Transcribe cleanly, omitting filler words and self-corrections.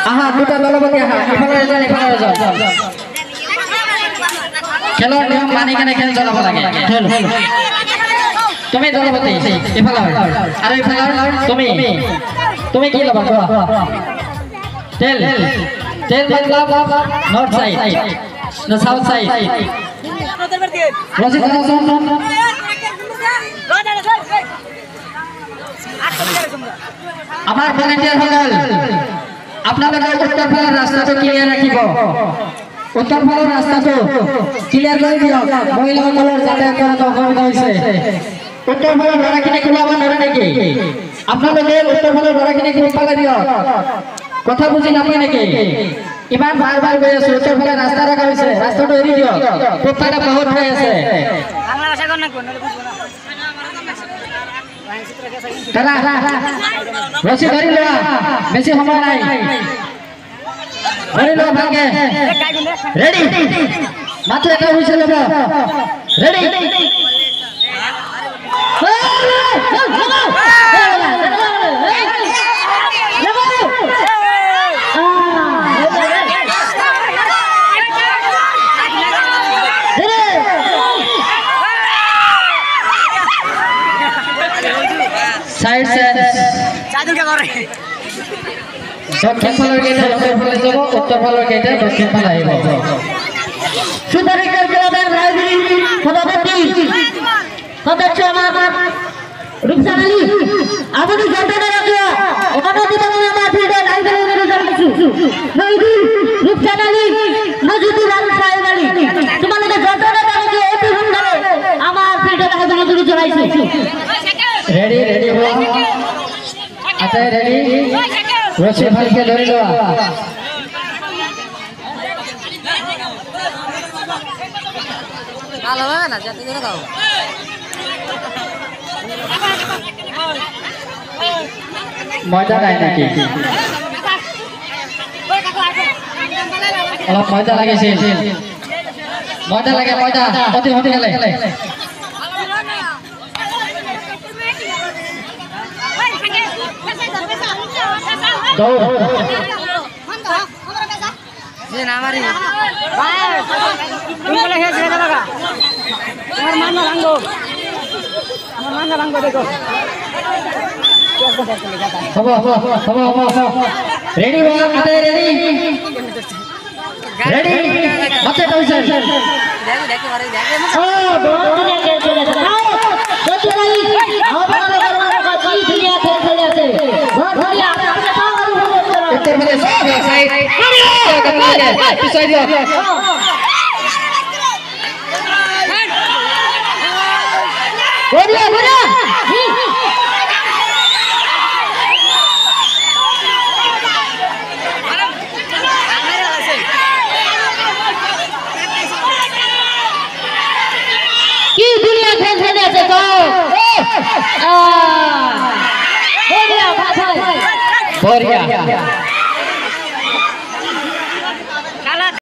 আহা দুটা দলপতি আহা এফালে যান এফালে যান খেলার নিয়ম মানি কেনে খেল চলাব লাগে খেল তুমি দলপতি এফালে আর এফালে তুমি তুমি কি লবা তেল তেল मतलब नॉर्थ साइड ना साउथ साइड রশিদ আমার ভলান্টিয়ার হল আপনাদের উত্তর ফালার রাস্তাটো ক্লিয়ার রাখিব উত্তর ফালার রাস্তাটো ক্লিয়ার করে দিও মহিলাসকলৰ যাতায়াত কৰাত অসুবিধা হৈছে উত্তর ফালার লড়াখিনি খোলাব নৰে নেকি আপোনালোকে উত্তর ফালার লড়াখিনি খোলা দিও কথা বুঝি নাপায় নাকি ইমান বারবার গৈ আছো উত্তর ফালে রাস্তা রাখা হয়েছে রাস্তাটা এড়ি দিও প্রত্যেকটা বহুত হয়ে আছে রশি ধরি লোৱা বেশি সময় নাই ধরি লোৱা ভালকে রেডি মাত্র এটা হয়েছে লব রেডি साइड से जादू क्या कर रहे दक्षिण फालर गेट उत्तर फाले যাব उत्तर फालर गेट दक्षिण फाले আইব সুপারিকার ক্লাবের রাজনীতি সভাপতি সদস্য আমার রূপসান আলী আপনি যন্ত্রণা রাখিয়া ওখানে দিবেন আমার ভিডিও লাইব্রেরির রেজাল্ট কিছু নইদি রূপসান আলী মজুদুর আলী সাহেব আলী তোমাদের যন্ত্রণা রাখিয়া এই ধরে আমার ভিডিও লাইব্রেরির জড়াইছে रेडी रेडी हो आता है रेडी रस्सी भाई के धरी लो आलो ना जाते जरा गाओ मजा নাই নাকি অলপ মজা লাগিছে মজা লাগে মজা অতি হতে গেলে दौड़ ये ना हमारी तुम बोले है जेगा लगा तुम्हारा मान ना रंगो देखो हो रेडी हो आते रेडी रेडी मत तो सर देखे मारे देखे हां बहुत बढ़िया खेल देखो भाई आप का जी दुनिया खेल से बहुत बढ़िया उत्तर प्रदेश साइड पिछाई दिया बढ़िया बढ़िया की दुनिया खेल खेले से तो बढ़िया बढ़िया